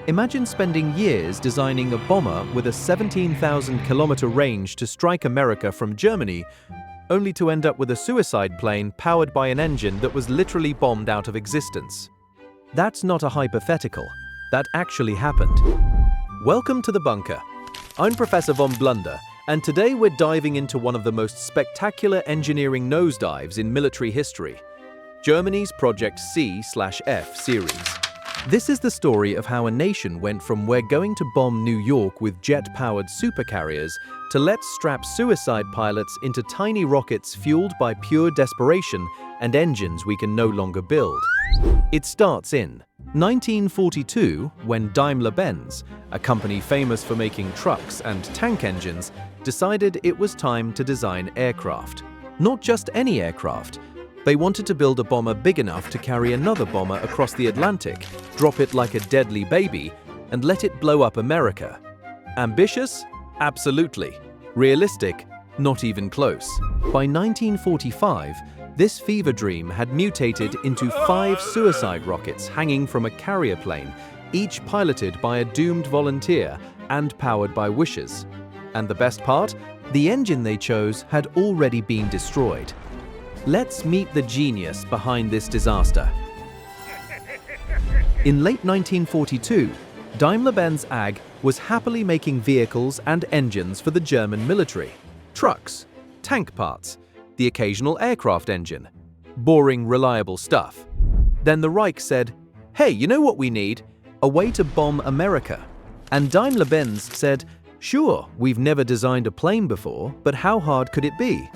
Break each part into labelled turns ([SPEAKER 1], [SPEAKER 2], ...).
[SPEAKER 1] Imagine spending years designing a bomber with a 17,000-kilometer range to strike America from Germany, only to end up with a suicide plane powered by an engine that was literally bombed out of existence. That's not a hypothetical. That actually happened. Welcome to the bunker. I'm Professor Von Blunder, and today we're diving into one of the most spectacular engineering nosedives in military history, Germany's Project C/F series. This is the story of how a nation went from "we're going to bomb New York with jet-powered supercarriers" to "let's strap suicide pilots into tiny rockets fueled by pure desperation and engines we can no longer build." It starts in 1942 when Daimler-Benz, a company famous for making trucks and tank engines, decided it was time to design aircraft. Not just any aircraft. They wanted to build a bomber big enough to carry another bomber across the Atlantic, drop it like a deadly baby, and let it blow up America. Ambitious? Absolutely. Realistic? Not even close. By 1945, this fever dream had mutated into 5 suicide rockets hanging from a carrier plane, each piloted by a doomed volunteer and powered by wishes. And the best part? The engine they chose had already been destroyed. Let's meet the genius behind this disaster. In late 1942, Daimler-Benz AG was happily making vehicles and engines for the German military. Trucks, tank parts, the occasional aircraft engine. Boring, reliable stuff. Then the Reich said, "Hey, you know what we need? A way to bomb America." And Daimler-Benz said, "Sure, we've never designed a plane before, but how hard could it be?"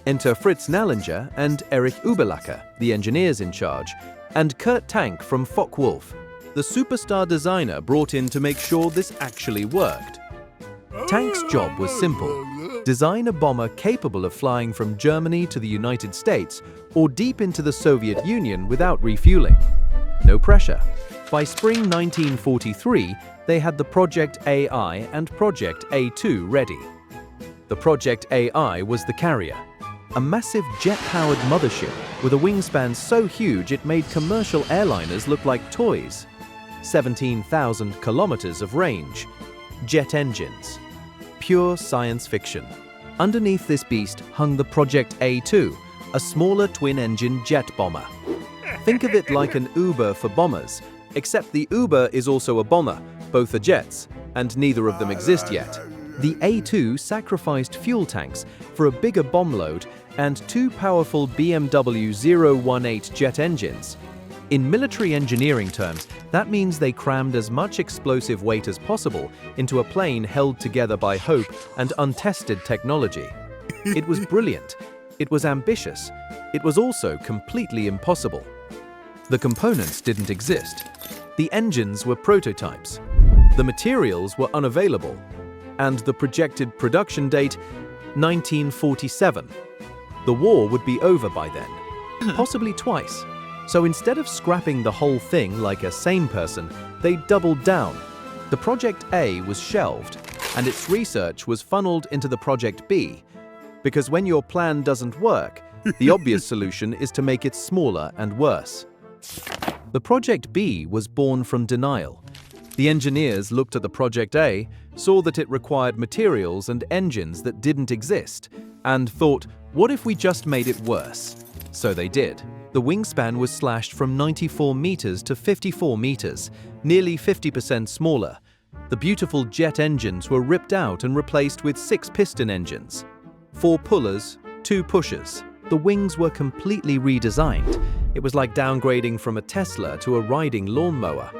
[SPEAKER 1] Enter Fritz Nallinger and Erich Ubelacker, the engineers in charge, and Kurt Tank from Focke-Wulf, the superstar designer brought in to make sure this actually worked. Tank's job was simple: design a bomber capable of flying from Germany to the United States or deep into the Soviet Union without refueling. No pressure. By spring 1943, they had the Project AI and Project A2 ready. The Project AI was the carrier, a massive jet-powered mothership with a wingspan so huge it made commercial airliners look like toys. 17,000 kilometers of range. Jet engines. Pure science fiction. Underneath this beast hung the Project A2, a smaller twin-engine jet bomber. Think of it like an Uber for bombers, except the Uber is also a bomber, both are jets, and neither of them exist yet. The A2 sacrificed fuel tanks for a bigger bomb load and 2 powerful BMW 018 jet engines. In military engineering terms, that means they crammed as much explosive weight as possible into a plane held together by hope and untested technology. It was brilliant. It was ambitious. It was also completely impossible. The components didn't exist. The engines were prototypes. The materials were unavailable. And the projected production date, 1947. The war would be over by then, possibly twice. So instead of scrapping the whole thing like a sane person, they doubled down. The Project A was shelved, and its research was funneled into the Project B, because when your plan doesn't work, the obvious solution is to make it smaller and worse. The Project B was born from denial. The engineers looked at the Project A, saw that it required materials and engines that didn't exist, and thought, what if we just made it worse? So they did. The wingspan was slashed from 94 meters to 54 meters, nearly 50% smaller. The beautiful jet engines were ripped out and replaced with 6 piston engines. 4 pullers, 2 pushers. The wings were completely redesigned. It was like downgrading from a Tesla to a riding lawnmower.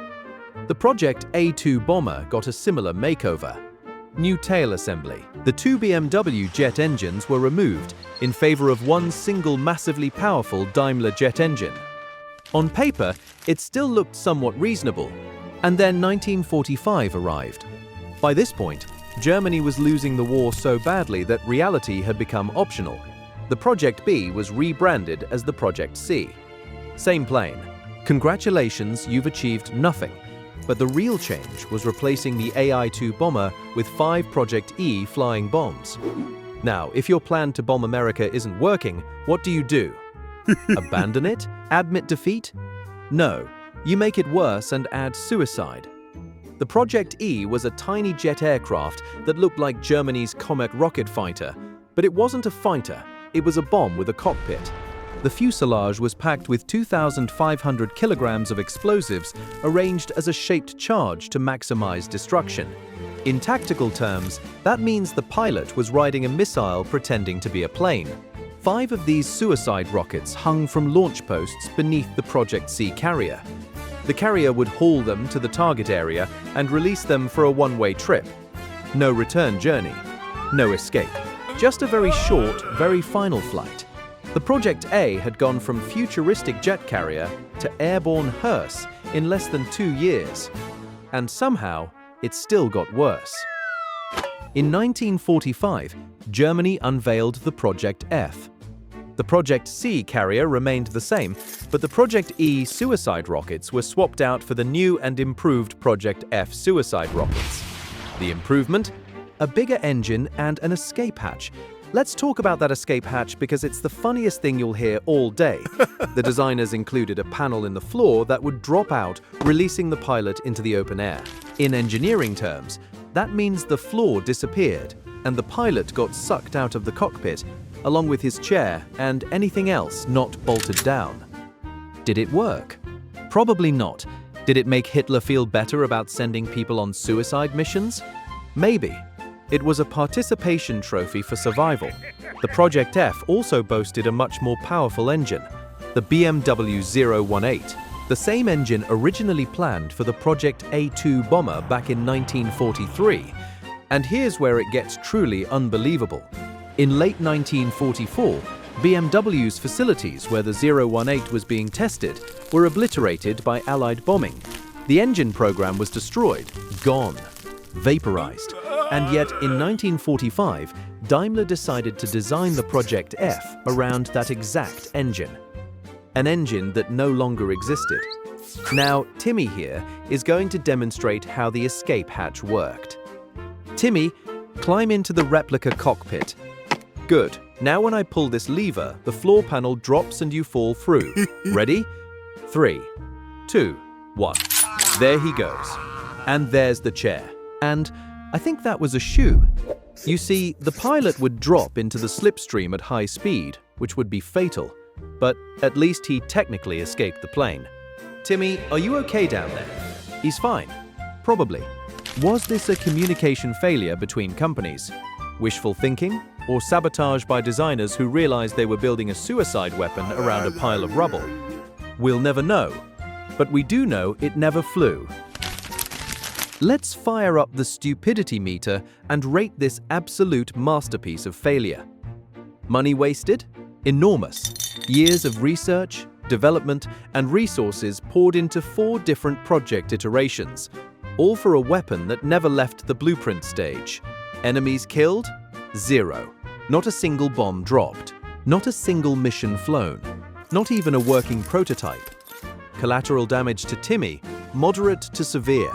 [SPEAKER 1] The Project A2 bomber got a similar makeover. New tail assembly. The 2 BMW jet engines were removed in favor of one single massively powerful Daimler jet engine. On paper, it still looked somewhat reasonable. And then 1945 arrived. By this point, Germany was losing the war so badly that reality had become optional. The Project B was rebranded as the Project C. Same plane. Congratulations, you've achieved nothing. But the real change was replacing the AI-2 bomber with 5 Project E flying bombs. Now, if your plan to bomb America isn't working, what do? Abandon it? Admit defeat? No, you make it worse and add suicide. The Project E was a tiny jet aircraft that looked like Germany's Comet rocket fighter, but it wasn't a fighter, it was a bomb with a cockpit. The fuselage was packed with 2,500 kilograms of explosives arranged as a shaped charge to maximize destruction. In tactical terms, that means the pilot was riding a missile pretending to be a plane. 5 of these suicide rockets hung from launch posts beneath the Project C carrier. The carrier would haul them to the target area and release them for a one-way trip. No return journey, no escape. Just a very short, very final flight. The Project A had gone from futuristic jet carrier to airborne hearse in less than 2 years. And somehow, it still got worse. In 1945, Germany unveiled the Project F. The Project C carrier remained the same, but the Project E suicide rockets were swapped out for the new and improved Project F suicide rockets. The improvement? A bigger engine and an escape hatch. Let's talk about that escape hatch because it's the funniest thing you'll hear all day. The designers included a panel in the floor that would drop out, releasing the pilot into the open air. In engineering terms, that means the floor disappeared and the pilot got sucked out of the cockpit, along with his chair and anything else not bolted down. Did it work? Probably not. Did it make Hitler feel better about sending people on suicide missions? Maybe. It was a participation trophy for survival. The Project F also boasted a much more powerful engine, the BMW 018, the same engine originally planned for the Project A2 bomber back in 1943. And here's where it gets truly unbelievable. In late 1944, BMW's facilities where the 018 was being tested were obliterated by Allied bombing. The engine program was destroyed, gone, vaporized. And yet, in 1945, Daimler decided to design the Project F around that exact engine. An engine that no longer existed. Now, Timmy here is going to demonstrate how the escape hatch worked. Timmy, climb into the replica cockpit. Good. Now when I pull this lever, the floor panel drops and you fall through. Ready? 3, 2, 1. There he goes. And there's the chair. And I think that was a shoe. You see, the pilot would drop into the slipstream at high speed, which would be fatal. But at least he technically escaped the plane. Timmy, are you okay down there? He's fine. Probably. Was this a communication failure between companies? Wishful thinking? Or sabotage by designers who realized they were building a suicide weapon around a pile of rubble? We'll never know. But we do know it never flew. Let's fire up the stupidity meter and rate this absolute masterpiece of failure. Money wasted? Enormous. Years of research, development, and resources poured into 4 different project iterations, all for a weapon that never left the blueprint stage. Enemies killed? 0. Not a single bomb dropped. Not a single mission flown. Not even a working prototype. Collateral damage to Timmy? Moderate to severe.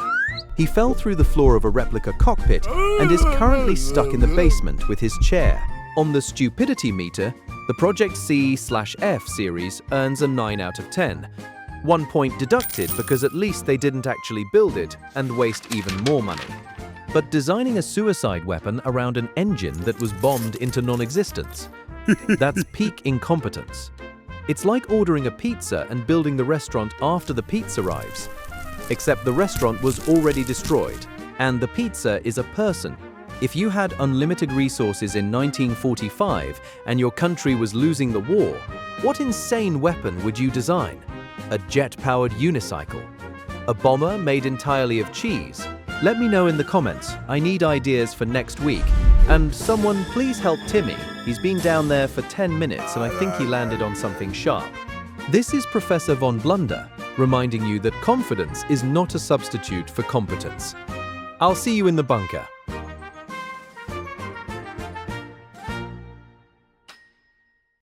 [SPEAKER 1] He fell through the floor of a replica cockpit and is currently stuck in the basement with his chair. On the stupidity meter, the Project C/F series earns a 9 out of 10. 1 point deducted because at least they didn't actually build it and waste even more money. But designing a suicide weapon around an engine that was bombed into non-existence, that's peak incompetence. It's like ordering a pizza and building the restaurant after the pizza arrives. Except the restaurant was already destroyed, and the pizza is a person. If you had unlimited resources in 1945 and your country was losing the war, what insane weapon would you design? A jet-powered unicycle? A bomber made entirely of cheese? Let me know in the comments. I need ideas for next week. And someone please help Timmy. He's been down there for 10 minutes and I think he landed on something sharp. This is Professor Von Blunder, reminding you that confidence is not a substitute for competence. I'll see you in the bunker.